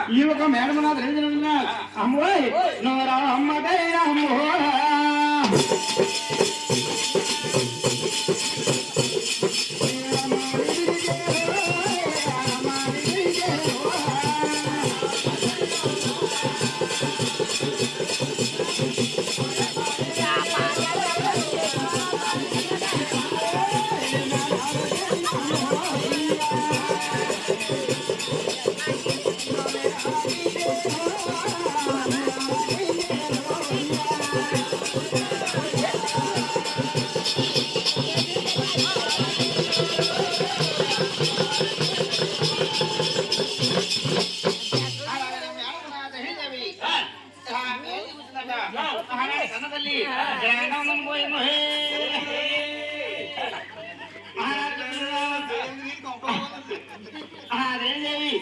ఈ ఒక మేడమనాథ్ రెండు అమ్మోయ్ నోరా అమ్మదై అమ్మో రేణుదేవి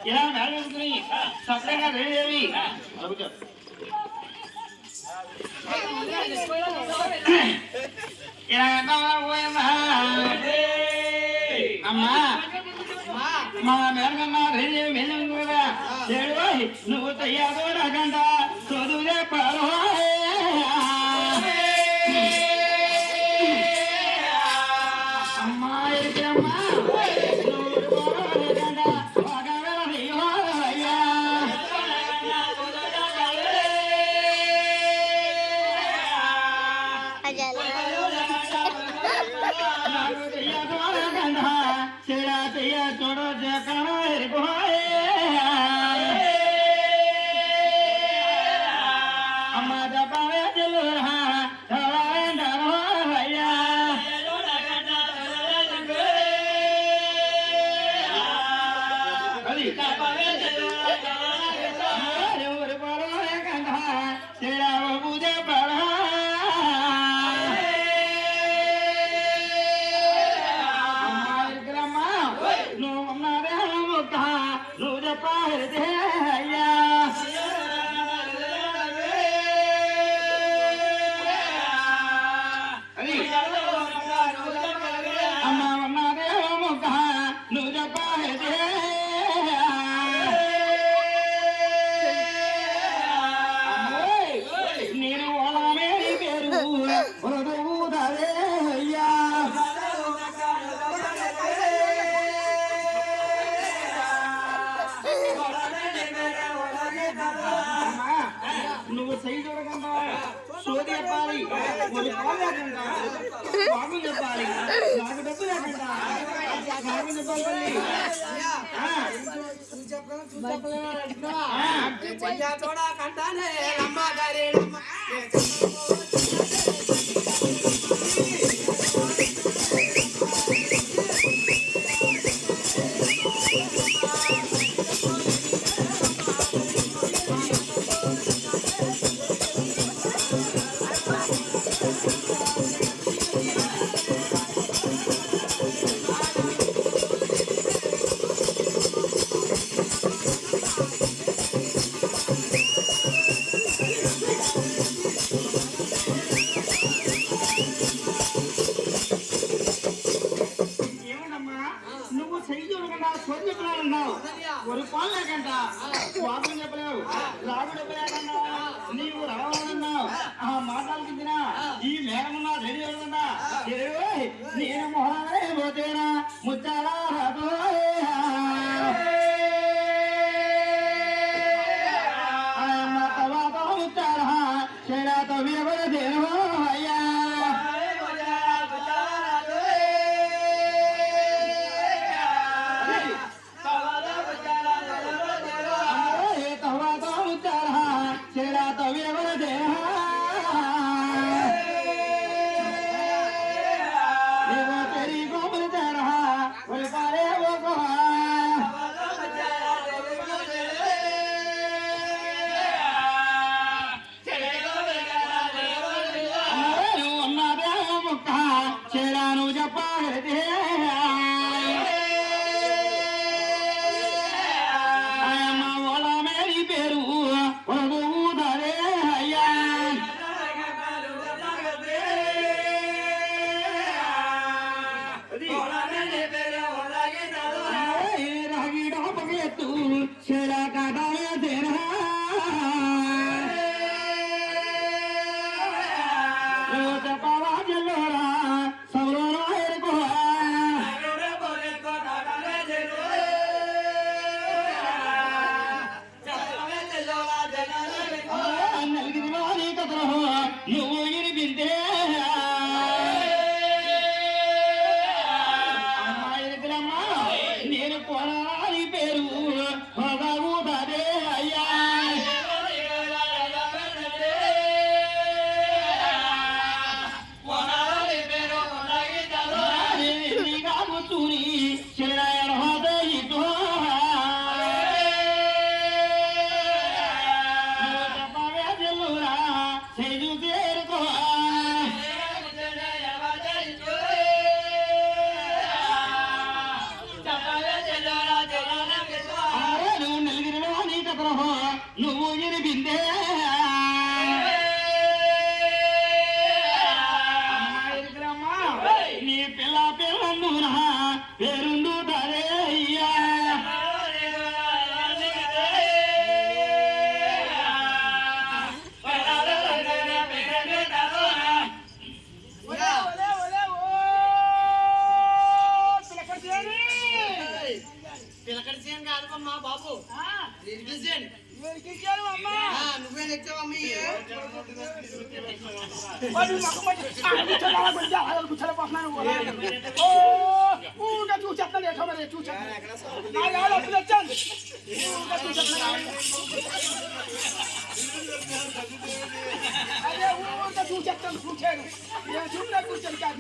ఇలా మేడవేసుకుని సపరేట్గా రేణుదేవి ఇలా అమ్మా మా మేడకన్నా రేణుదేవి మేడం కూడా నువ్వు తయ్యాదో రాకండా చదువులే పాలో నువ్వు సై చూడకుండా సోది చెప్పాలి బాబు చెప్పాలి నాకు డబ్బు లేకుండా నాకు చెప్పాలి ஒரு பால் లేకంటా వాదం చెప్పలేవు రాగు చెప్పలేకన్నా నీవు రావాలన్నావు ఆ మాట్లాడుతున్నా ఈ మేడమున్నా రెడీ అవుతుందా నేను మొహాలే పోతేనా ముచ్చాలా ముచ్చాలా చెడాతో వినబడదేనో అయ్యా పుట్టిందే నీ పిల్ల పిల్లందున పేరుండు తరే అయ్యా పిలకడ చేయను కాదమ్మా బాబు నువ్వే తెచ్చావమ్మా చూసేస్తాను కూర్చాను కూర్చొని కాదు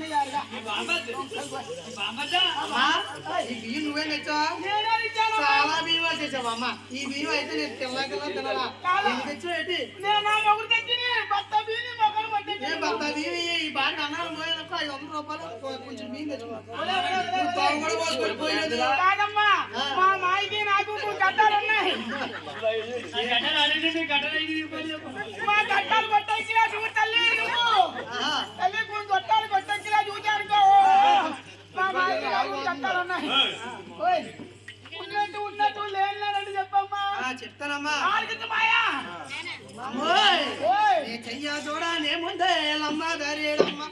బియ్యం నువ్వే తెచ్చావా చాలా బియ్యం వచ్చేసావమ్మా ఈ బియ్యం అయితే నేను తెల్లకల్లా తినాలా తెచ్చావు ఏంటి భర్త బియ్యం ఈ బాగా అన్నం పోయినప్పుడు 500 రూపాయలు కొంచెం బియ్యం తెచ్చుకో కాదమ్మా మా మాయికి నాకు కట్టాలు ఉన్నాయి మా కట్టాలు కొట్టేసినా చూడు తల్లి తల్లి కొట్టాలు కొట్టేసినా చూచానుకో మా మాయికి నాకు కట్టాలు ఉన్నాయి ఉన్నట్టు లేని చెప్పమ్మా చెప్తానమ్మా మాయా చెయ్యా చూడనే ముందే లమ్మ దరేడమ్మ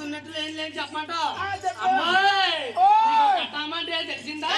ఉన్నట్టు లేని చెప్పమాట కట్టామంటే తెలిసిందా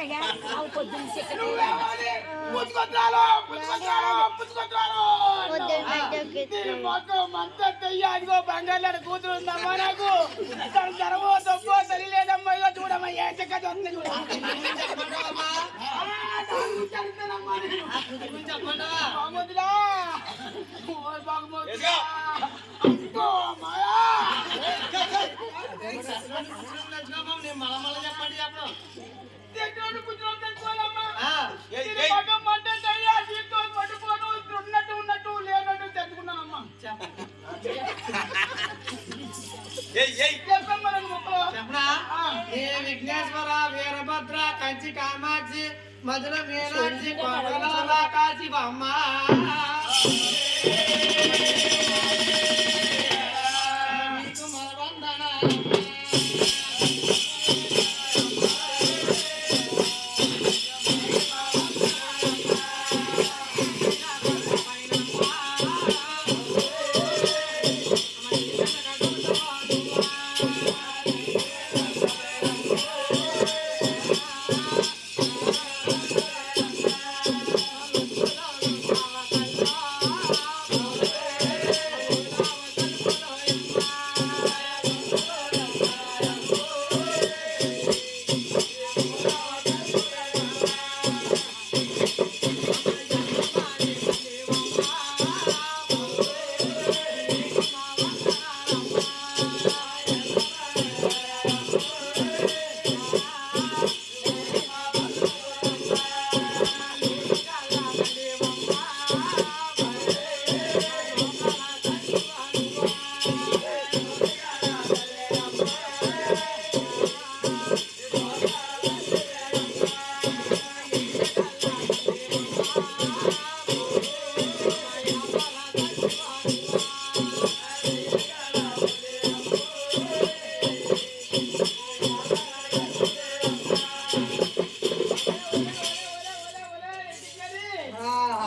నువ్వేమని? పుచ్చుకొద్రాలు, పుచ్చుకొద్రాలు, పుచ్చుకొద్రాలు. దీని మొత్తం అంతా తెయ్య, అదిగో బంగారు కూతురు ఉందమ్మా నాకు. తన జరమో తప్పో తెలియలేదమ్మా. ఇగో చూడమ్మా ఏ చెక్క దొంగ చూడ. బాగుమతులా, ఓ బాగుమతులా. అమ్మో మాయా. తిట్టోడు కూతురు తెచ్చుకోవాలమ్మా. దీని మొత్తం మంట తెయ్య, దీంతో పట్టుకోను. ఉన్నట్టు ఉన్నట్టు లేనట్టు తెచ్చుకున్నానమ్మా. చెప్పమ్మా నాకు మొక్కలు. చెప్పనా ఏ విఘ్నేశ్వర వీరభద్ర కంచి కామాక్షి మధుర మీనాక్షి కోటల కాశీ బొమ్మ నీకు మరవందన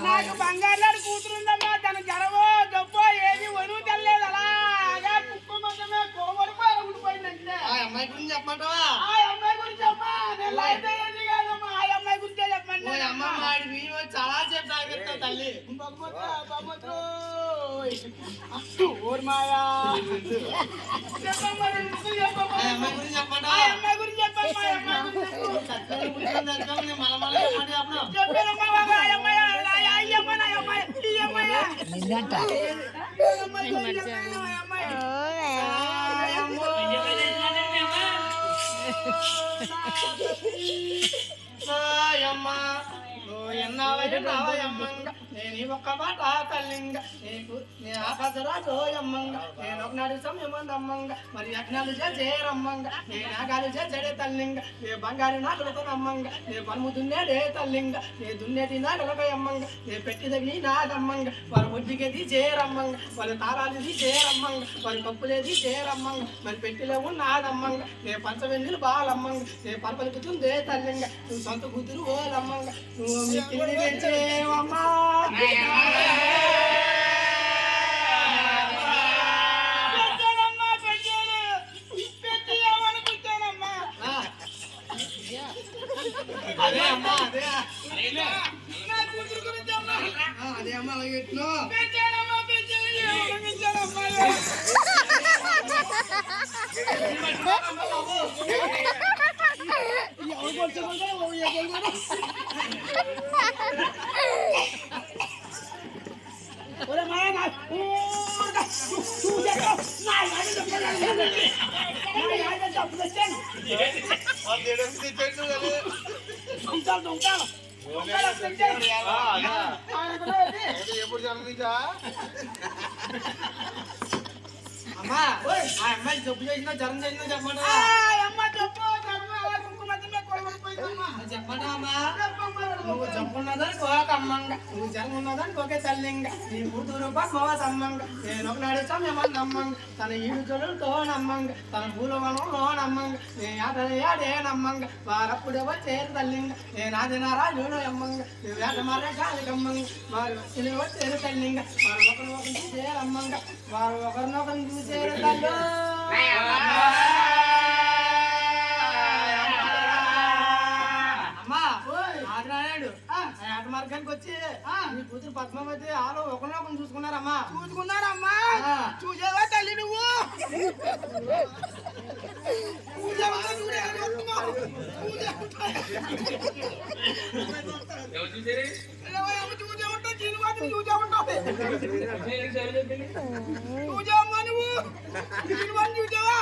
నాకు బంగారు కూతురుందమ్మా. తన జరమో గొప్ప ఏది వరువు తెల్లేదు. అలాగా కుక్క మందమే కోమడిపోయి ఉండిపోయిందంటే. ఆ అమ్మాయి గురించి చెప్పమంటావా ఆ అమ్మాయి గురించి అమ్మా నేను లైట్ అయ్యేది కాదమ్మా. ఆ అమ్మాయి గురించే చెప్పండి. ఓ అమ్మమ్మ ఆడి బియ్యం చాలా సేపు తాగెత్తావు తల్లి మాయా చెప్పమ్మా. నేను ముగ్గురు చెప్పమ్మా. ఆ అమ్మాయి గురించి ఆ చెప్పమంటావా అమ్మాయి గురించి చెప్పమ్మా. ఆ అమ్మాయి గురించి చెప్పు. చక్కని పుట్టిన తెచ్చుకోమని మలమల చెప్పండి చెప్పను చెప్పానమ్మా బాబా. ఆ అమ్మాయి ఈ అమ్మాయి నా అమ్మాయి ఈ అమ్మాయి ఈ అమ్మాయి గురించి చెప్పాను. ఆ అమ్మాయి నాయమ్మ నువ్వు ఎన్నావయ్య నావయమ్మంగ నేను ఒక్క మాట తల్లింగ నీకు నీ ఆకాశరా తోయమ్మంగ నేను ఒకనాడు సమయమందమ్మంగ మరి యజ్ఞాలు చేరమ్మంగ నే నాగాలు చేడే తల్లింగ నే బంగారు నాగలతో నమ్మంగ నే పనుము దున్నేడే తల్లింగ నే దున్నేటి నాగలకయమ్మంగ నే పెట్టిదవి నాగమ్మంగ వారి ముద్దిగది చేరమ్మంగ వారి తారాలిది చేరమ్మంగ వారి పప్పులేది చేరమ్మంగ మరి పెట్టిలో ఉన్నాదమ్మంగ నే పంచవెన్నెలు బాలమ్మంగ నే పరపలుకుతుందే తల్లింగ నువ్వు సొంత కూతురు ఓలమ్మంగ నువ్వు మీ తిరిగి పెంచేవమ్మా పెట్టానమ్మా. పెట్టాను పెట్టేయమనుకుంటానమ్మా. అదే అమ్మా అదే నా కూతురు గురించి అమ్మా. అదే అమ్మా అలాగే ఎట్లు పెట్టానమ్మా. పెట్టానమ్మా. ఎప్పుడు జన్మించా అమ్మా ఆ అమ్మాయి జబ్బు చేసినా జ్వరం చేసినా చెప్పండి చెప్పండి అమ్మా నువ్వు జబ్బున్నదని కోకమ్మంగ నువ్వు జ్వరం ఉన్నదని కోకే తల్లింగ నీ కూతురు పమ్మవ సమ్మంగ నేను ఒకనాడు సమయమన్నమ్మంగ తన ఈడు జొలుతో నమ్మంగ తన పూలవనంలో నమ్మంగ నే ఆడే నమ్మంగ వారప్పుడే వచ్చేరు తల్లింగ నేను ఆదినారా చూడు అమ్మంగ నువ్వు వేట మారే గాలి కమ్మంగ వారు వచ్చి వచ్చేరు తల్లింగ వారు ఒకరినొకరు చూసేరమ్మంగ వారు ఒకరినొకరు చూసేరు తల్లు అమ్మా నాయుడు ఆ ఆట మార్గానికి వచ్చి నీ కూతురు పద్మావతి ఆలో ఒకరినొకరు చూసుకున్నారమ్మా. చూసుకున్నారమ్మా చూసావా తల్లి నువ్వు చూసావా చూడే వస్తున్నావు చూసే ఉంటా చిరువాతిని చూసే ఉంటావు చూసావమ్మా నువ్వు చిరువాతిని చూసావా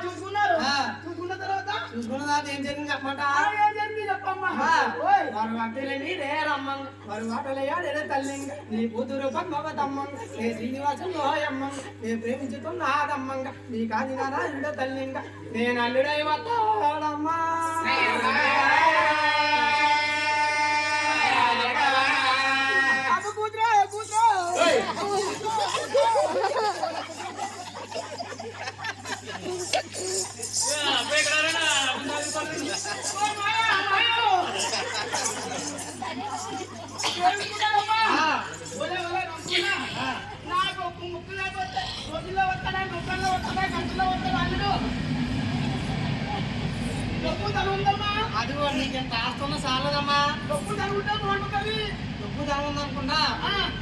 చూసుకున్నారు చూసుకున్న తర్వాత ఏం జరిగింది చెప్పమాట చెప్పమ్మా వారు వాటలేని రే రమ్మంగ వారు వాటలయ్యా రే తల్లింగ నీ కూతురు పద్మవతమ్మంగ నే శ్రీనివాసం లోయమ్మంగ నే ప్రేమించుతున్నాదమ్మంగ నీ కాది నారాయణ తల్లింగ నేను అల్లుడై వస్తాడమ్మా. కూతురా కూతురా నాకు ముక్కు లేకపోతే రోజుల్లో వస్తాడా నొక్కల్లో వస్తాడా గంటలో వస్తాడా అల్లుడు డబ్బు తనుందమ్మా అది నీకు ఎంత ఆస్తున్నా చాలదమ్మా. డబ్బు తనుంటే బాగుంటుంది డబ్బు ధనం ఉందనుకున్నా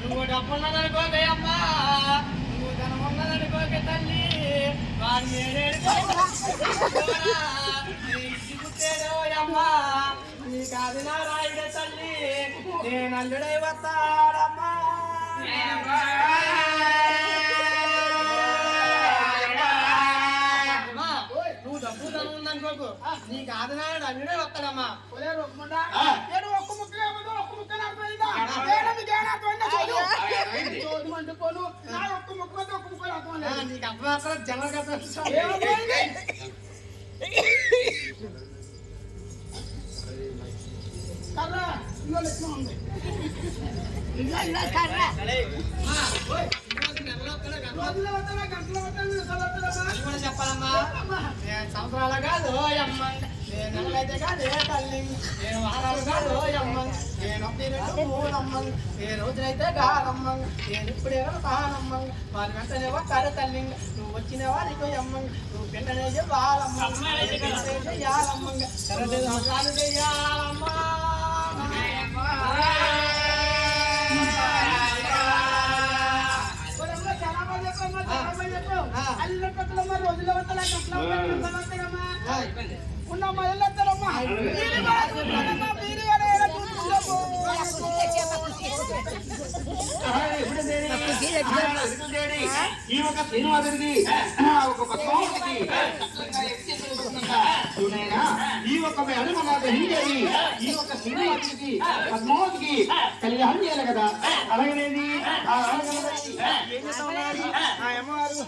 నువ్వు డబ్బు ఉన్నదనుకోకే అమ్మా నువ్వు ధనం ఉన్నదనుకోకే తల్లి వారు అమ్మా నీ కాదు నారాయణ తల్లి నేను అల్లుడై వస్తాడమ్మా. నువ్వు డబ్బు ధనం ఉందనుకోకు నీ కాదు నాయుడు అల్లుడే వస్తాడమ్మా. నేను ఒక్క ముక్క లేకపోతే ఒక్క ముక్క అర్థమైందా చోటు అంటుకోను నా ఒక్క ముక్క ఒక్క ముక్క అర్థం లేదు నీకు అర్థం అక్కడ జనరల్ కదా కర్ర ఇంకో లెక్క ఉంది రోజుల్లో వస్తాడా గంటలో వస్తాడా చెప్పాలమ్మా సంవత్సరాల కాదు అమ్మ నేను నెలలైతే కాదు తల్లి నేను వారాలు కాదు అమ్మ నేను ఒకటి మూడమ్మ ఏ రోజులైతే కాదమ్మ నేను ఇప్పుడే కానమ్మ వారి వెంటనే ఒక్కరు తల్లి నువ్వు వచ్చిన వారికి అమ్మ నువ్వు పిల్లనే చెప్పాలమ్మ చెయ్యాలమ్మ సంవత్సరాలు చెయ్యాలమ్మా. రోజుల్లో వస్తాడా గంటలో వస్తాడమ్మా ఉన్నమ్మా వెళ్ళొస్తారమ్మా ఈ ఒక శ్రీనివాసుడికి ఒక పద్మావతికి చూడైనా ఈ ఒక హనుమదేవి ఈ ఒక శ్రీనివాసుడికి పద్మావతికి కళ్యాణం చేయాలి కదా. అలాగనేది ఏం చేస్తామన్నారు ఆ అమ్మవారు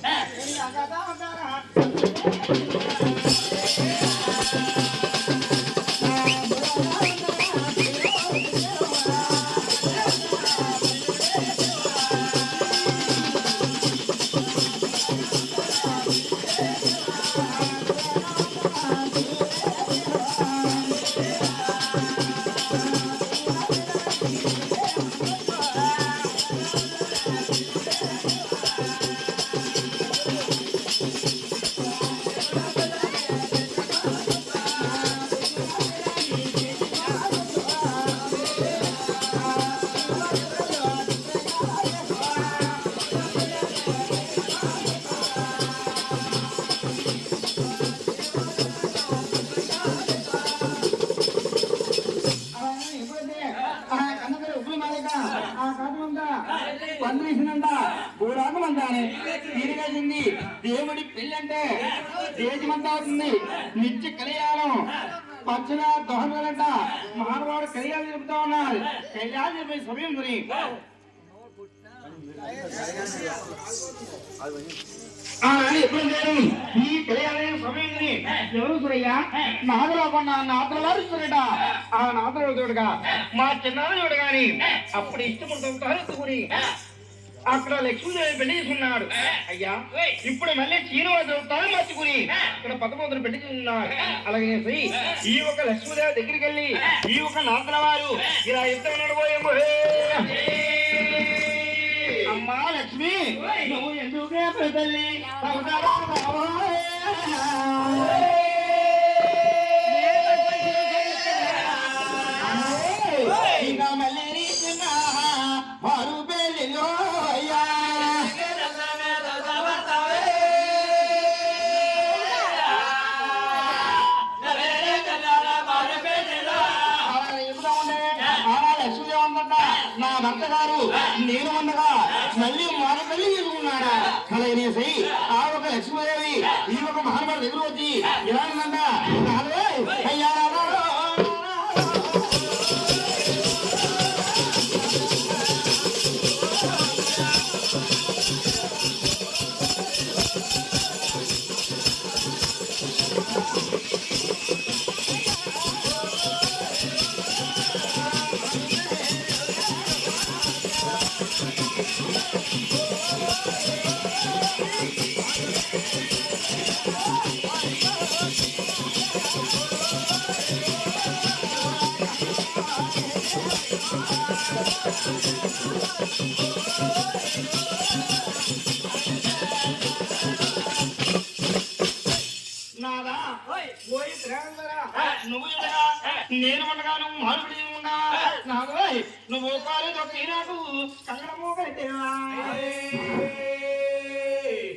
దేవుడి పెళ్లి అంటే దేశమంతా అవుతుంది. నిత్య కళ్యాణం పచ్చన దోహనంట మహానుభావుడు కళ్యాణం చెబుతా ఉన్నారు. కళ్యాణం చెప్పే సమయం కొని ఎప్పుడు ఈ కళ్యాణం సమయం కొని ఎవరు సురయ్యా నాదలో కొన్న నాతలవారు చూడట ఆ నాతలు చూడగా మా చిన్నాడు చూడ గాని అప్పుడు ఇష్టపడుతుంటారు. అక్కడ లక్ష్మీదేవి పెళ్లి చేసుకున్నాడు. అయ్యా ఇప్పుడు మళ్ళీ శ్రీనివాసు తల మర్చుకుని ఇక్కడ పదమూదులు పెళ్లి చేసుకున్నాడు. అలాగే ఈ ఒక లక్ష్మీదేవి దగ్గరికి వెళ్ళి ఈ ఒక నాతల వారు ఇలా ఇద్దరు నడబోయేమో అమ్మా లక్ష్మి నువ్వు ఎందుకే తల్లి నా భర్త గారు నేను ఉండగా మళ్ళీ మరొక పెళ్లి చేసుకున్నాడా అలాగనేసి ఆ ఒక లక్ష్మీదేవి ఈ ఒక మహానుభావుడు దగ్గర వచ్చి ఇలా ఉందంట అయ్యా నాదా పోయి త్రేగందరా నువ్వు ఉండగా నేను ఉండగా నువ్వు మారుపడి ఉన్నా నాకు నువ్వు కాలు తొక్కి నాకు కంగడము కట్టేవా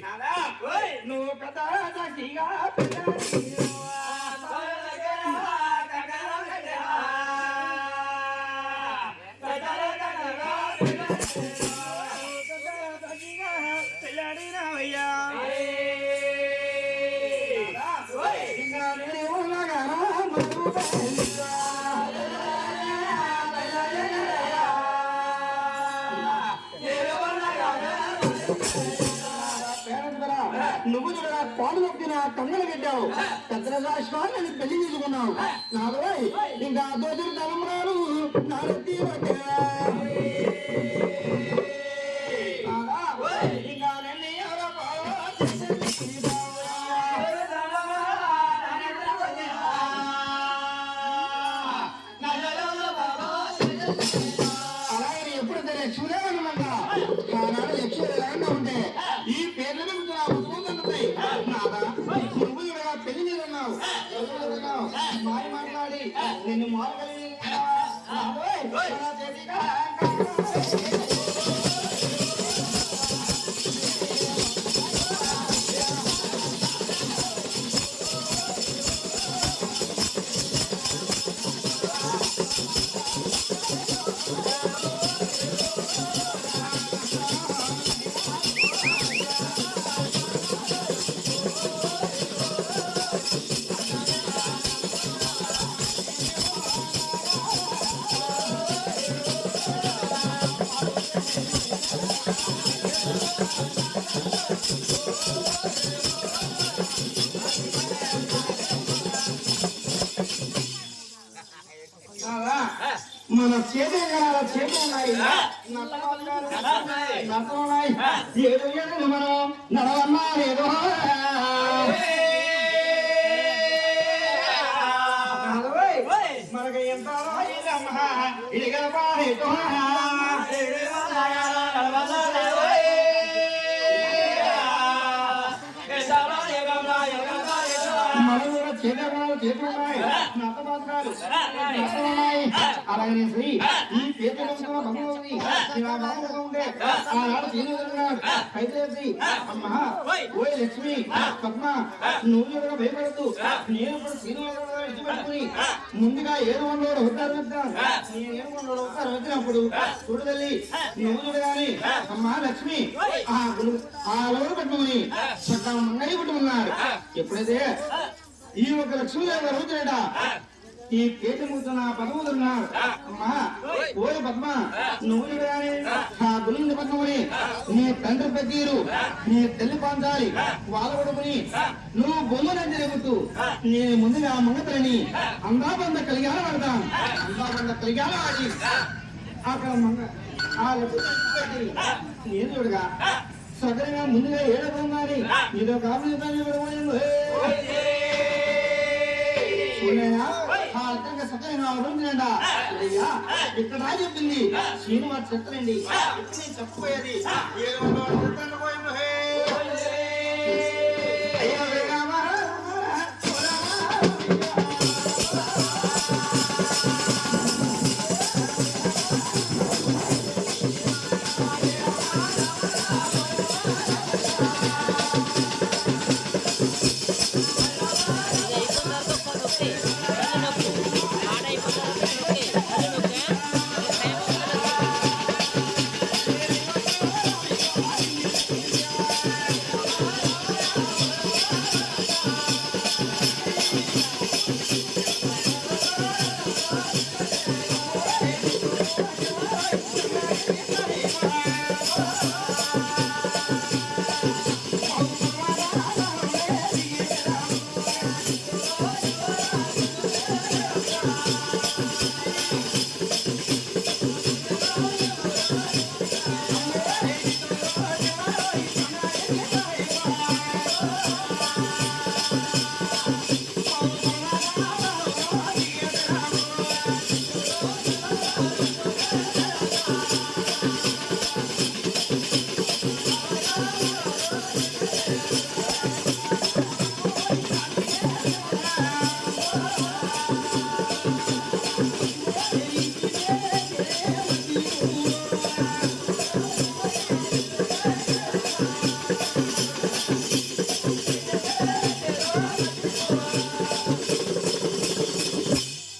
నాదా నువ్వు పెద్ద సాక్షిగా నువ్వు చూడగా పాలు నొక్కిన కన్నులు పెట్టావు పెద్ద రాష్ట్రాన్ని నేను పెళ్లి చేసుకున్నావు నాకు ఇంకా దోచులు తలంబరాలు నారెత్తి ఇంకా నన్ను ఎవరో అలాగే ఎప్పుడైతే లక్ష్మీదే అనమాట ఆనాడు లక్ష్మీ ఎలాగన్నా ఉంటే ఈ పేర్లను పెళ్లి మీద ఉన్నావు మాయ మాట్లాడి నిన్ను మారగలిగి మన చేతులు ఉన్నాయి నత్తలున్నాయి ఏదో ఏదో మనం నడవన్నా ఏదో మనకి ఎంత ఇదిగల పాడేదో చేతులున్నాయి అలాగే ఈ చేతులు భగవతి ఇలా బాగుగా ఉంటే ఆనాడు తీరుతున్నాడు అయితే అమ్మా ఓ లక్ష్మి పద్మ నువ్వు కూడా భయపడద్దు నేను ఇప్పుడు తీరు ఇచ్చిపెట్టుకుని ముందుగా ఏడుకొండోడు ఉత్తరం వచ్చాను నేను ఏడుకొండోడు ఉత్తరం వచ్చినప్పుడు చూడదల్లి నువ్వు చూడగాని అమ్మా లక్ష్మి ఆ లోడు పట్టుకుని పట్ట మంగళి పట్టుకున్నాడు ఎప్పుడైతే ఈ ఒక లక్ష్మీదేవి అడుగుతాడ ఈ పేట కూర్చున్న పదవులున్నాడు అమ్మా ఓరి పద్మ నువ్వు కానీ ఆ గురించి పద్మని నీ తండ్రి పెద్దీరు నీ తల్లి పాంచాలి వాళ్ళ కొడుకుని నువ్వు బొమ్మని జరుగుతూ నేను ముందుగా మంగతలని అందాబంద కలిగాల పడతాను అందాబంద కలిగాల ఆడి అక్కడ మంగ ఆ నేను చూడగా సగరంగా ముందుగా ఏడబోంగాని ఇదో కాపు ఇక్కడ రా చెప్పింది శ్రీనివాస్ చెప్తానండి నేను చెప్పబోయేది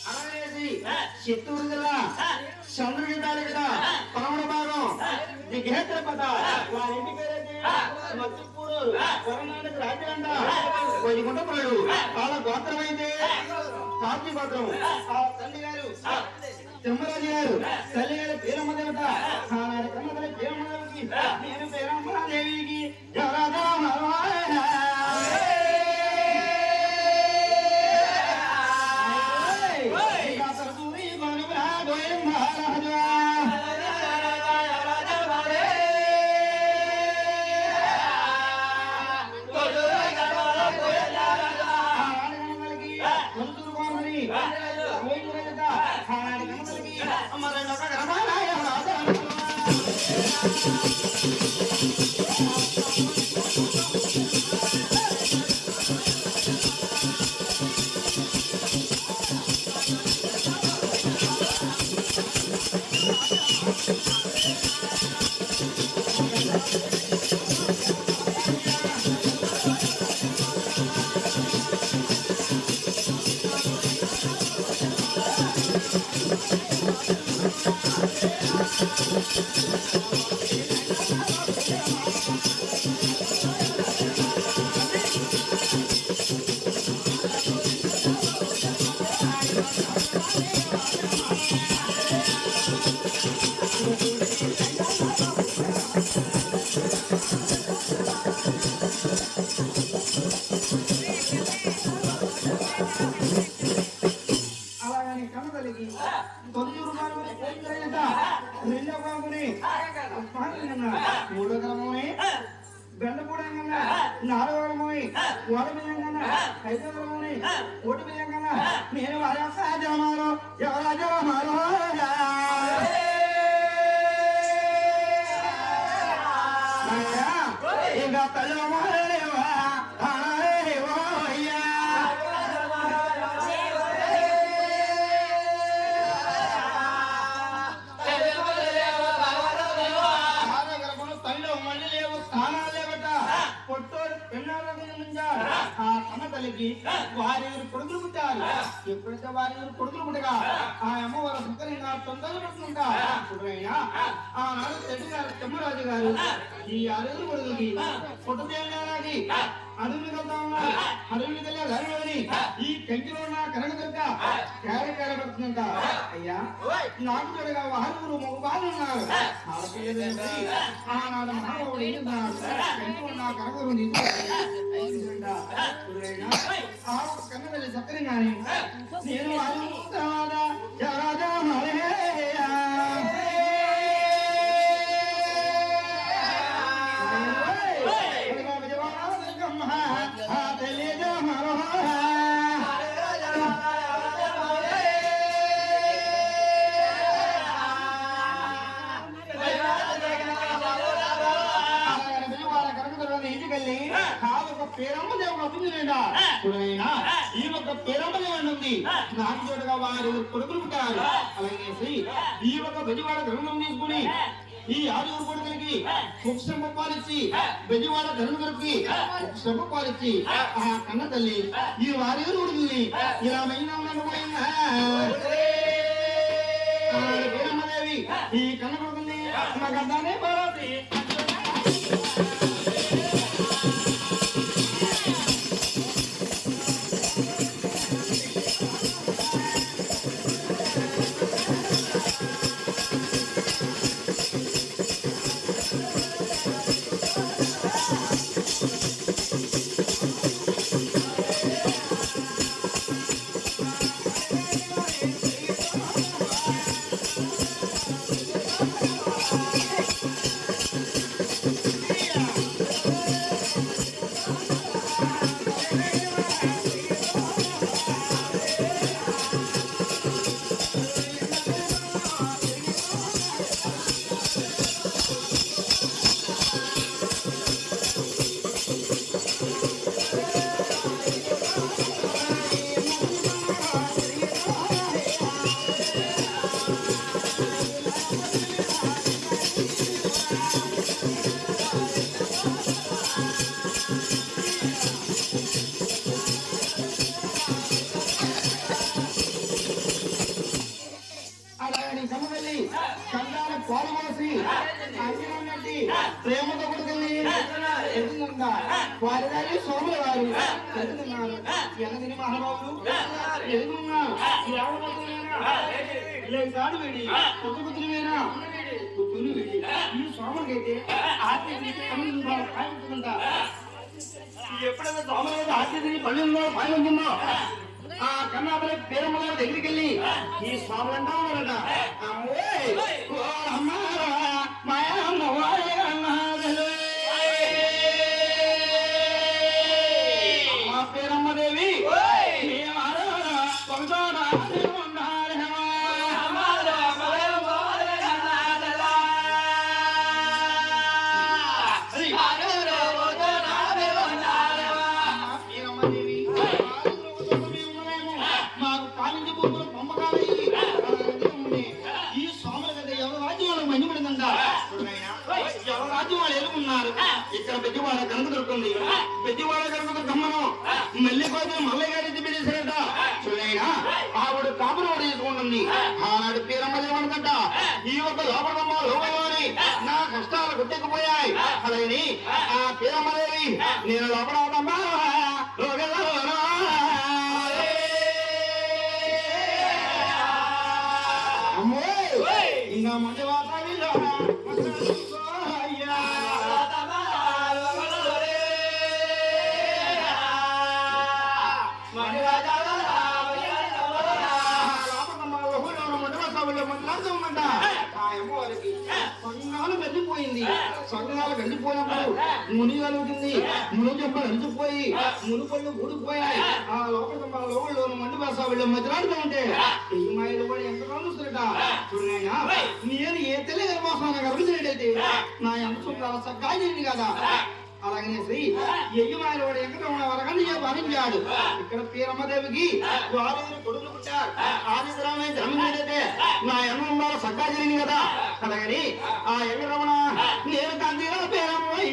అలాగేసి చిత్తూరు జిల్లా చంద్రుడి తాలూకా పరమణ భాగం దిగేత్రపద వారి ఇంటి పేరైతే మత్తుపూరు వరనానికి రాజండ వైకుంఠపురుడు వాళ్ళ గోత్రం అయితే కాకి గోత్రం ఆ తల్లి గారు తిమ్మరాజు గారు తల్లి గారు పేరమ్మ దేవత ఆనాడు కన్న తల్లి పేరమ్మ దేవతకి నేను పేరమ్మ దేవికి జవరాజా అలాగని కన్నతల్లికి 9 రూపాయలు రెండో బాబుని మూడో క్రమని బెండపూడంగా నాలుగో క్రమని ఓడబిల్లంగా ఐదో క్రమని ఓటి బిల్లంగా నేను జమాలో ఎవరాజమాలో ఇంకా తల్లివా ఆ కన్న తల్లికి వారి కొడుకులు పుట్టారు. ఎప్పుడైతే వారి కొడుకులు పుట్టగా ఆ అమ్మవారు సుఖంగా తొందరగా పడుతుంటా పుట్టినైనా ఆనాడు రెడ్డి గారు తిమ్మరాజు గారు ఈ 6 కొడుకులకి పుట్టదేయాలని అడవికి వెళ్తా ఉన్నారు. అడవికి వెళ్ళే ధర్మని ఈ కంటిలో ఉన్న కనకదుర్గ పడుతుందంట. అయ్యా నాకు చూడగా 6 మగ బాలు ఉన్నారు. ఆనాడు మహాబాబుడు ఏం చేస్తున్నాడు? కంటిలో ఉన్న కనకదుర్గ కన్నదల్లి చక్కని నేను పేరమ్మ దేవుడునా ఈ ఒక పేరమ్మ దేవుడు ఉంది. నాకు చూడగా వారు కొడుకులు పుట్టారు. అలాగేసి ఈ ఒక బెజవాడ గ్రంథం తీసుకుని ఈ 6 కొడుకులకి కుక్షంప పాలిచ్చి బెజవాడ ధర్మగురికి కుక్షంప పాలిచ్చి ఆ కన్న తల్లి ఈ వారి కొడుకుల్ని ఇలా మైనా ఉండకపోయిందా పేరమ్మదేవి ఈ కన్న కొడుకుల్ని నాకు అర్థానే పారాది వారి గారి సోముల వారు ఎదుగుతున్నారు ఎనదిని మహాబాబులు ఎదుగున్నారు కాడు వేడి కొత్త కుదురువేనా కుదురు వేడి ఈ సోములకైతే ఆత్మీయంగా ఎప్పుడైతే సోమవారం ఆత్మీయ పల్లెల్లో పాల్గొంటుందో ఆ కన్నాపల్లి పేరమ్మ దగ్గరికి వెళ్ళి ఈ స్వాములు అంటామన్నారట మా పేరమ్మదేవి ఇక్కడ పెద్దవాడ కనుక దొరుకుతుంది పెద్దవాడ కనుక గమ్మనం మళ్ళీ కోసం మల్లయ్య గారి చెప్పేసారట చూడైనా ఆవిడ కాపురం కూడా చేసుకుంటుంది ఆనాడు పేరమ్మది ఏమనుకుంట ఈ యొక్క లోపలమ్మ లోపలని నా కష్టాలు గుర్తుకుపోయాయి అలాగని ఆ పేరమ్మదేవి నేను లోపల అవుతామా అమ్మో ఇంకా మంచి వాతావరణంలో సంఘాలు గడిచిపోయింది సంఘాలు గడిచిపోయినప్పుడు ముని కలుగుతుంది ముని చెంప గడిచిపోయి మునుపళ్ళు ఊడిపోయాయి ఆ లోపల మండి భాష వీళ్ళు మధ్యలాడుతూ ఉంటే ఈ మాయలు కూడా ఎంత కలుగుతుందట చూడైనా నేను ఏ తెల్ల గర్భాసన గర్భించినట్టయితే నా ఎంత సగ్గాయింది కదా అలాగనే శ్రీ యజమాని వాడు ఎక్కడ ఉన్న వరకని భరించాడు ఇక్కడ పీరమ్మదేవికి వారు కొడుకులు పుట్టారు ఆదిరామే జన్మించైతే నా ఎన్న సగ్గా జరిగింది కదా అలాగని ఆ ఎగరమణ నేను కందిగా పేరమ్మాయి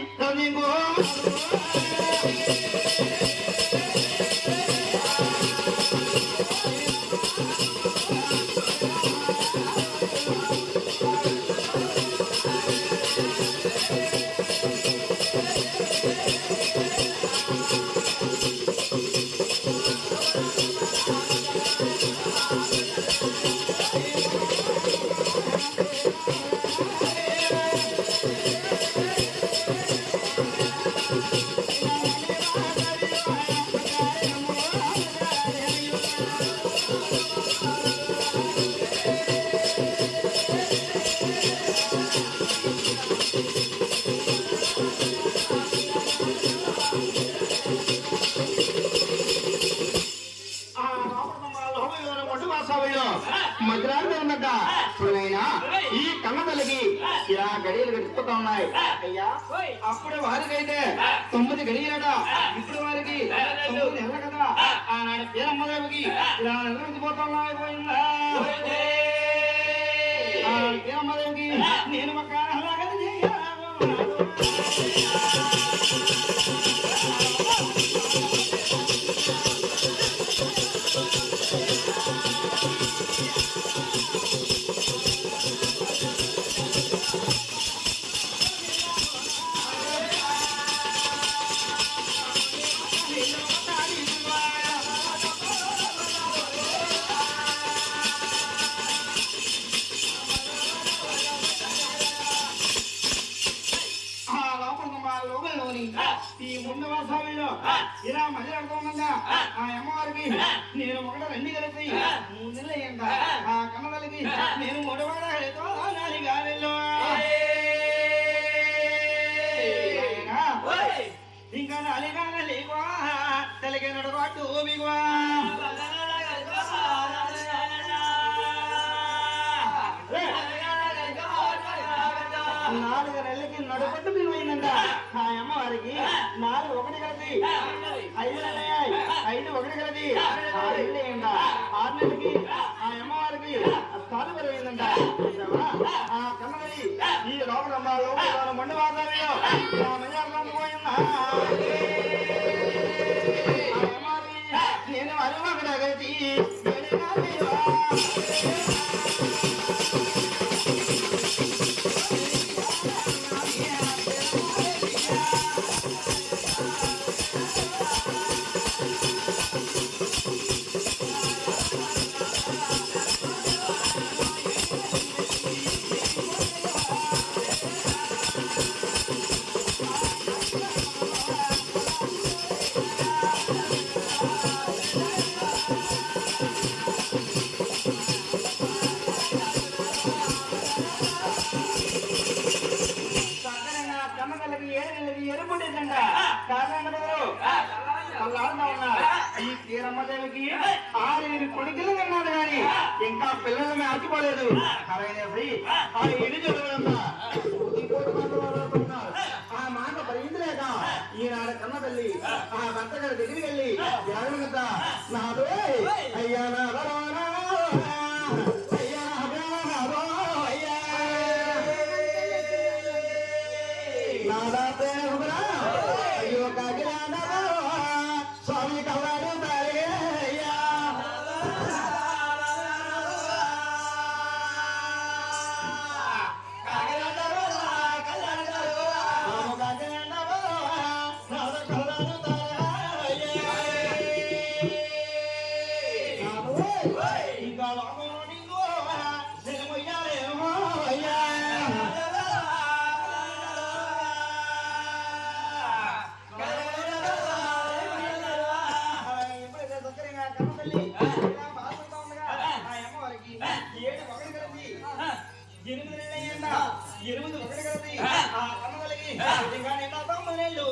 మధ్యరాత్రి ఉన్నట్ట చూడైనా ఈ కన్నతల్లికి ఇలా గడియలు గడిచిపోతా ఉన్నాయి అయ్యా అప్పుడు వారికైతే 9 గడియలట ఇప్పుడు వారికి 9 నెలల కదా ఆనాడు పేరమ్మదేవికి ఇలా నిర్వహించిపోతా ఉన్నాయి పోయిందా పేరమ్మదేవికి నేను ఒక ఈ ముందు వాసావిలో ఇలా మధ్యలో ఆ అమ్మవారికి నేను ఒకటి 2 కలిపి 3 నెలలు అయ్యంట ఆ కన్నదలకి నేను 3 గాలిలో ఇంకా నాలుగానే లేవా తలకి నడవాటు బిగువా నాలుగు నెలలకి నడుపట్టు బిగువైందంట ఆ అమ్మవారికి 4 1 కలిపి 5 నెలయ్యాయి 5 1 కలిపి 6 నెలలు అయ్యంట 6 నెలలకి ఆ అమ్మవారికి స్థానం పెరిగిందంట ఆ కన్నది ఈ లోపల మండు వాతావరణంలో పోయిందా నేను అరువగడగతి పేరమ్మదేవికి 6 కొడుకులు కన్నాడు కానీ ఇంకా పిల్లలు ఆచిపోలేదు. ఆ ఎన్ని చదువులంతా ఆ మాట భరించలేక ఈనాడు కన్న తల్లి ఆ భర్త గారి దగ్గరికి వెళ్ళి జాగ్రత్త నాదో అయ్యా నాదో అయ్యో కాకినాడో స్వామి కల్లాడు అయ్యా ఇంకా లోకంలో నిజమయ్యాలేమో అయ్యా ఎనిమిది ఒకటి కలిసి ఆ కన్నదలిగి ఇంకా నిన్న 9 ఏళ్ళు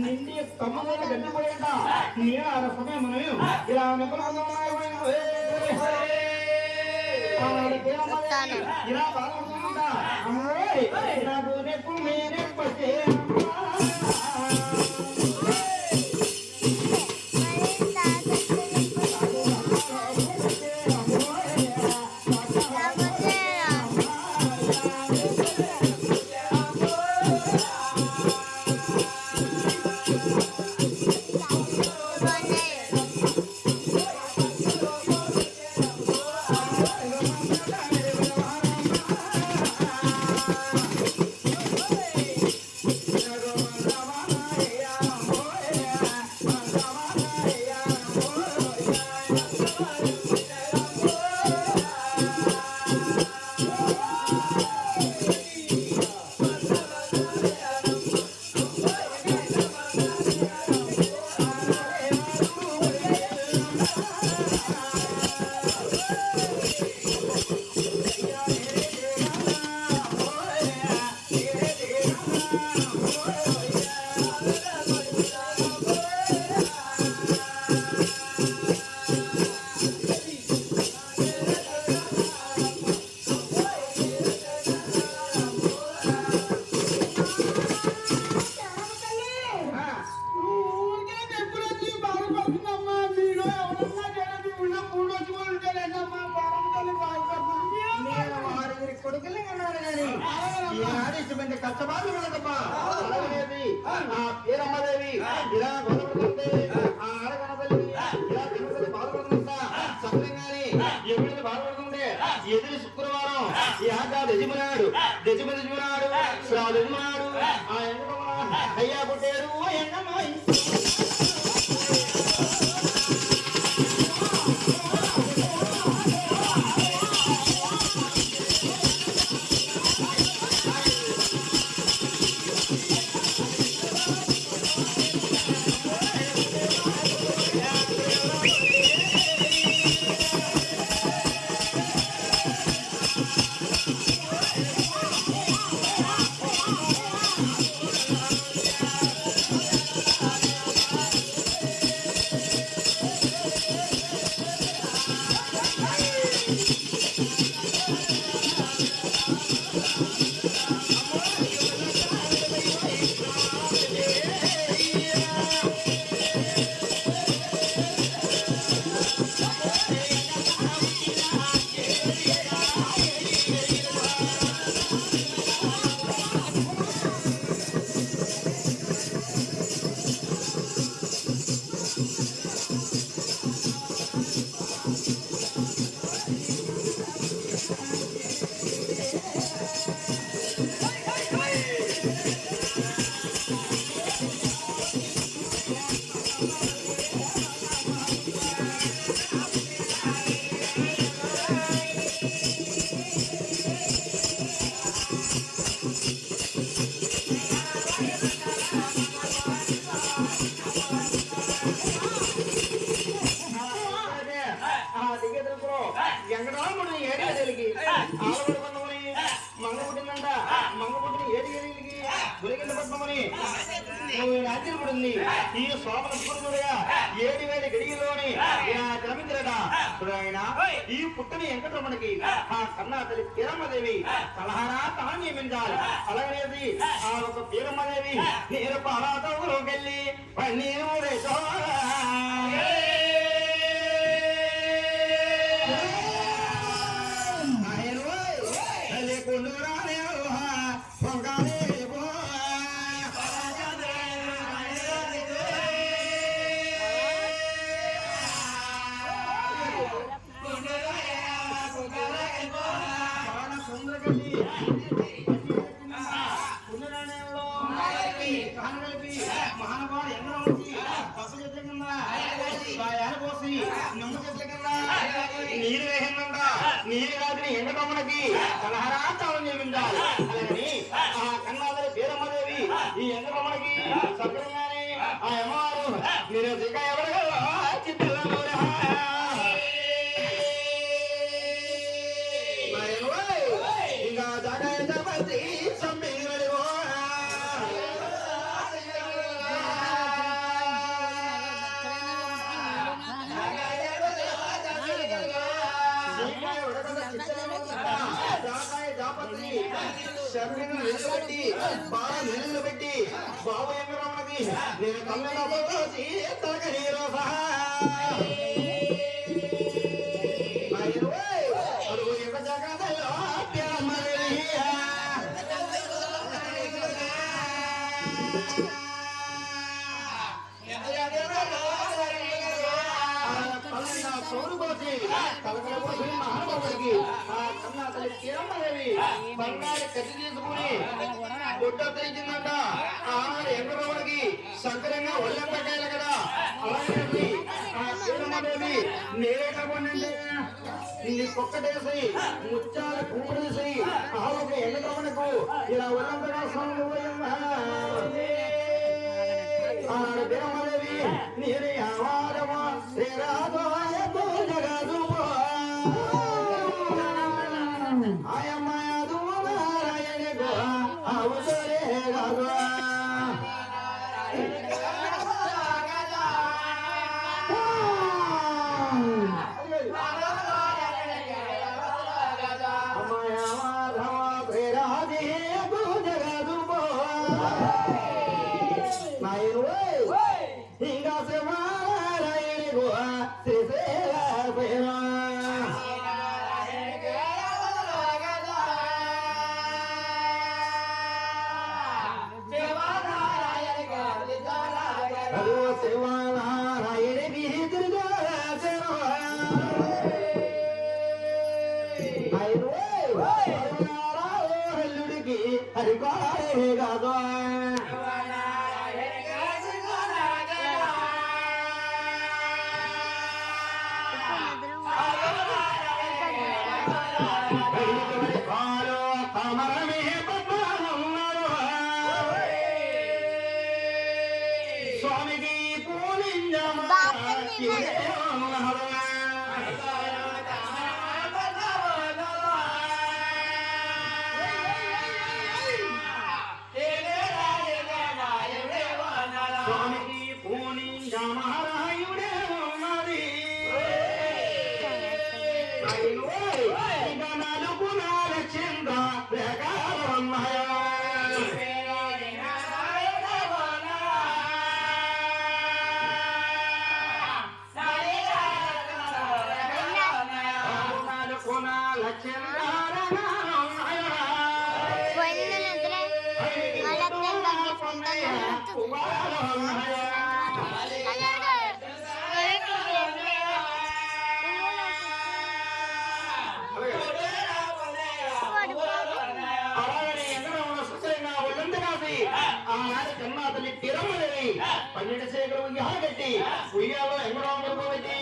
నిండి తమ్ముడు గడ్డిపోయింట నేను ఆ సమయం మనం ఇలా ఇలా బాగుంటుందా నాకు నెప్పు నేనెప్పే కష్టబాధ ఆ పేరమ్మదేవి ఇలా గొడవడుతుంటే ఆ ఆడగొనబల్లి ఇలా తిరుపతి బాధపడుతుంటా సత్యంగానే ఎప్పుడు బాధపడుతుంటే ఎదురు శుక్రవారం ఈ ఆట దజిమనాడు శ్రాదజిమనాడు ఆ ఎండ అయ్యా పుట్టారు ఎండమ్మాయి పులికింద పద్మమని నువ్వు ఆశ్చర్యపడింది ఈ శోభన పురుషుడుగా 7,000 గడియలోని ఇలా క్రమించరట ఆయన ఈ పుట్టని వెంకటరమణకి ఆ కన్నా తల్లి పీరమ్మదేవి సలహారా తాను నియమించాలి అలాగనేది ఆ ఒక పీరమ్మదేవి నేను పాలతోకెళ్ళి పన్నీరు నీరు వేసిందంట నీరు రాత్రి ఎండబొమ్మలకి కలహరాంతాలను నియమించాలి అలాగని ఆ కన్నాదరి బీరమ్మదేవి ఈ ఎండబొమ్మలకి సక్రంగానే ఆ అమ్మవారు మీరు ఎవరు ఇంకా జగతి శరీరం నిలబెట్టి బాగా నిలబెట్టి బాబు ఎంగరమ్మకి నేను కళ్ళలో పోసి తలకని రోజా అడుగు ఎంత జగదలో సోరు పోసి తలకల పోసి మహాబాబుడికి ఆ కన్నా తల్లి కీరమ్మదేవి బంగారు కత్తి తీసుకుని గుడ్డ తెచ్చిందంట ఆ ఎంగరమ్మడికి సంకరంగా ఒళ్ళెంతకాయలు కదా అలాగే ఆ కీరమ్మదేవి నేరేటండి నీ కుక్కటేసి ముత్యాల పువ్వుడేసి ఆ ఒక ఎంగరమ్మకు ఇలా ఒళ్ళంతగా సౌండ్ ఆనాడు బీరమ్మదేవి నేనే ఆవారమా శ్రీరాజు జగదు ఆయమ్మయాదు నారాయణ గో అవసరే రాజు స్వామికి పూనింజమహారాయుడే ఉన్నది నాలుగు చంద్ర ప్రకారమయ ఆనాడు కన్నా తల్లి తిరమలేవి 12 సేకలు కట్టి ఉయ్యాలో ఎంగడో పెట్టి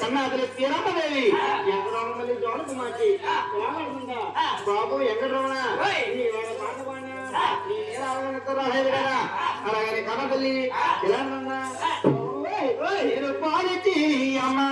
కన్నా అతని తీరమ్మదేవి ఎక్కడ మళ్ళీ జోనకు మార్చి ఏమంటుందా బాబు ఎక్కడ రమణ నీ వేళ పాట పాడినా నీ నీరావడంతో రాలేదు కదా అలాగని కన్న తల్లి ఇలా నేను పాడిచి అమ్మా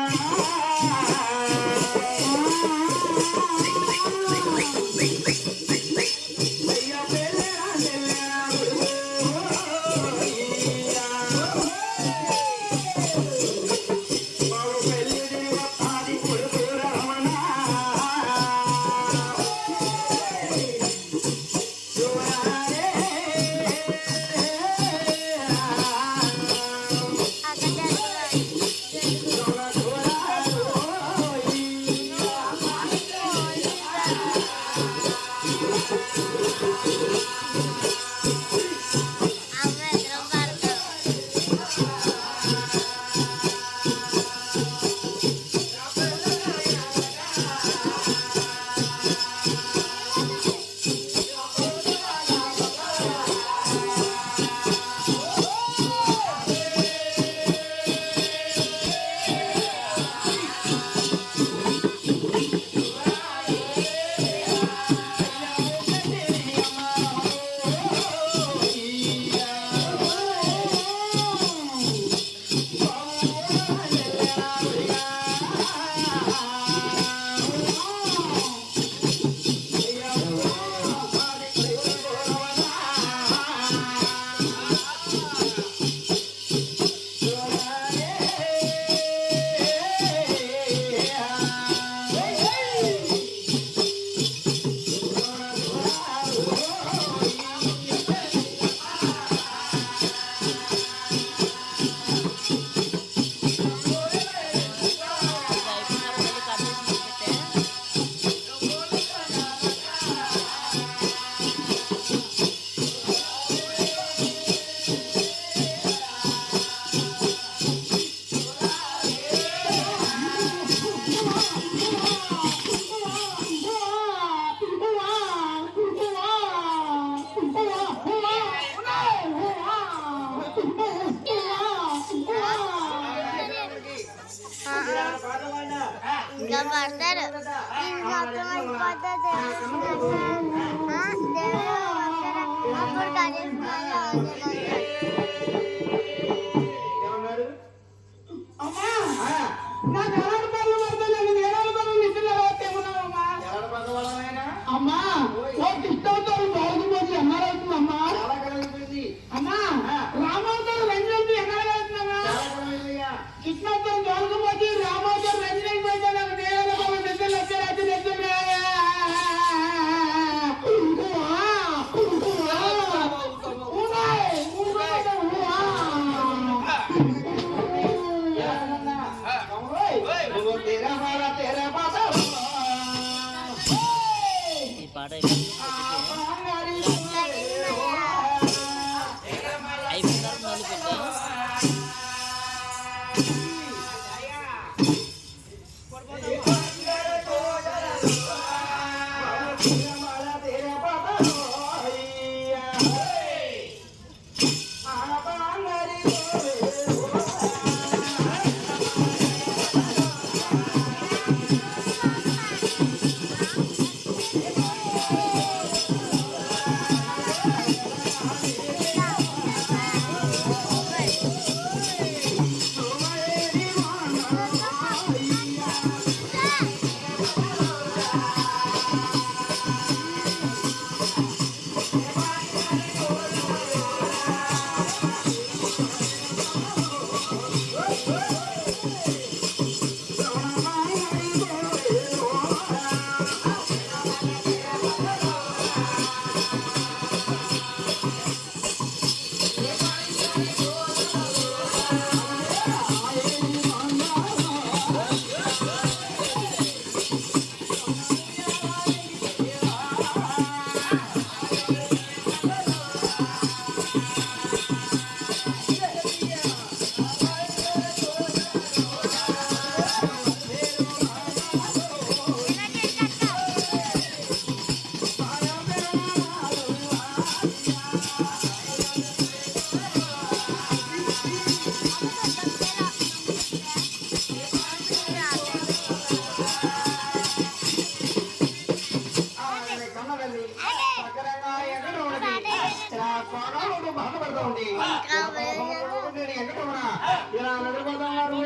ఇంకా పడతారు అప్పుడు కానీ అమ్మా నాకు ఎలాంటి పనులు పడతాయి నేను ఎలాంటి పనులు నిద్రలో ఏమన్నావమ్మా అమ్మా ఓ కృష్ణవతారు బాగుపోయి ఎన్నారవుతుందమ్మా అమ్మా రామవతారు రంజంతి ఎన్నారవుతుందమ్మా కృష్ణవతారు బాగుపోయి రామవతారు రంజన్ పోతే నాకు నేల నిద్రలు వచ్చారు నిద్ర ఈ పాట అయిపోయిన మళ్ళీ పెట్టా బాధపడుతూ బాధపడతా ఉంది ఎక్కడ ఇలా నిద్రపోతున్నారు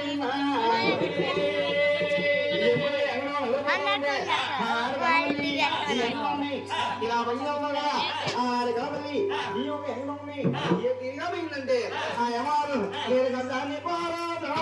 ఇలా పోయినా కాబట్టి ఈ యొక్క ఎంగళంని తిరిగా పోయిందంటే ఆ యమాలు నేను గంధాన్ని పోరాదా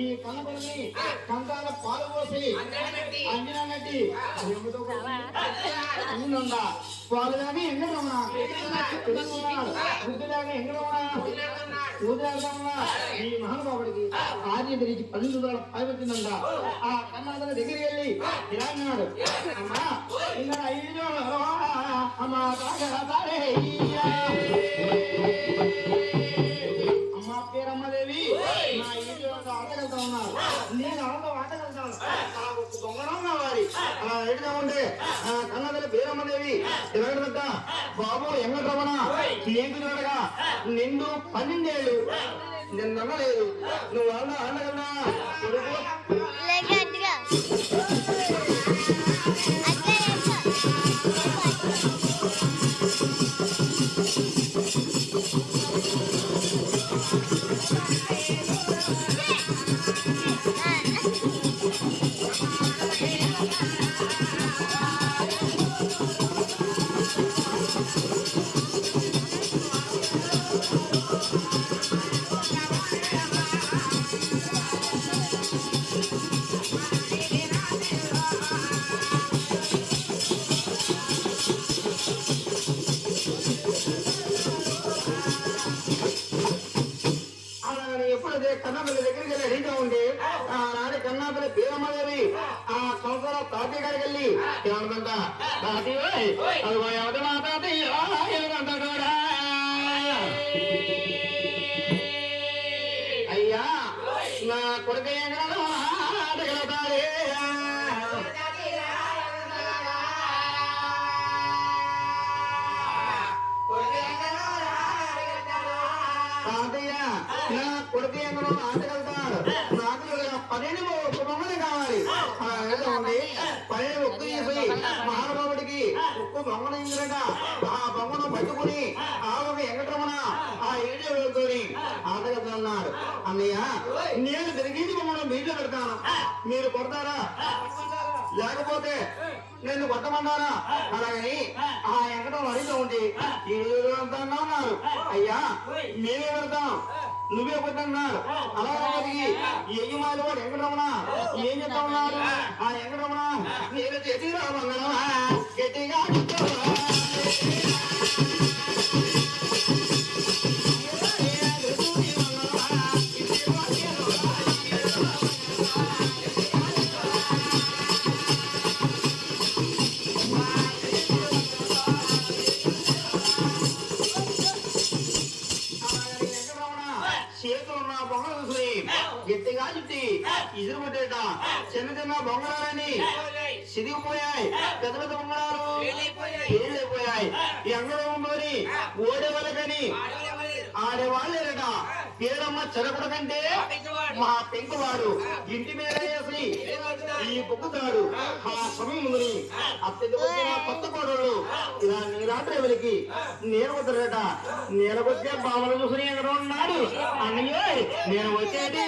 ఈ కన్నబడిని కంకాల పాలు పోసి అంజనా నటి అన్నుందా పాలు కానీ ఎంగడమా బుద్ధులాగా ఎంగడమా ఊదాడమా ఈ మహానుభావుడికి ఆర్య తిరిగి 12 పైవచ్చిందంట ఆ కన్నాదల దగ్గరికి వెళ్ళి ఇలా అన్నాడు అమ్మా ఇంకా 5 అమ్మా అమ్మా పేరమ్మదేవి నా ఇంటి ఆటగలుగుతా ఉన్నారు నేను ఆటగలుగుతాను దొంగడం కావాలి అలా ఎడుగా ఉంటే కన్నదల పేరమ్మదేవి ఎలాగ బాబు ఎంగడ్రమణ ఏంటి చూడగా నిండు 12 ఏళ్ళు నేను నమ్మలేదు నువ్వు ఆడగలనా కొడుకు కన్నాపల్లి దగ్గరికి వెళ్ళి రెడీగా ఉండి నాని కన్నాపల్లి పేరమ్మదేవి ఆ సంవత్సరాల తాతయ్య గారికి వెళ్ళి ఏమంటుంట తాతయ్య అది ఎవరి మా తాతయ్య ఎవరంటాడా అయ్యా నా కొడుకు ఆటగలుగుతాడే తాతయ్య నా కొడుకు ఎంగడో ఆటగలుగుతాడు నాకు 12 ఒక్క బొమ్మనే కావాలి ఉంది 12 ఒక్క తీసి మహానుభావుడికి ఒక్క బొమ్మను ఇంద్రట ఆ బొమ్మను పట్టుకుని ఆ ఒక ఎంగటరమణ ఆ 7 వేలుకొని ఆటగలుగుతున్నాడు అన్నయ్య నేను తిరిగి బొమ్మను మీట్లో పెడతాను మీరు కొడతారా లేకపోతే నేను కొట్టమన్నారా అలాగని ఆ ఎంకటం అడిగితే ఉండి అంతా ఉన్నారు అయ్యా మేమే పెడతాం నువ్వే కొట్టన్నారు అలాగే యజమాని వాడు ఎంకటరమణ ఏం చెప్తా ఉన్నారు ఆ ఎంకటరమణ నేను గట్టిగా రామన్నా గట్టిగా గట్టిగా చుట్టి ఇసురు కొట్టేట చిన్న చిన్న బొంగళాలని సిరిగిపోయాయి పెద్ద పెద్ద బొంగళాలు ఏళ్ళైపోయాయి ఈ అంగళంలోని ఓడే వాళ్ళకని ఆడేవాళ్ళేరట పేరమ్మ చెరకుడు కంటే మా పెంకువాడు ఇంటి మీద వేసి ఈ పొక్కుతాడు ఆ సమయం ముందుని అత్యంత కొత్త కోడళ్ళు ఇలా నీరాత్రి వెలికి నేరకొద్దరట నేరకొచ్చే బావలు చూసుకుని ఎక్కడ ఉన్నాడు అన్నయ్య నేను వచ్చేది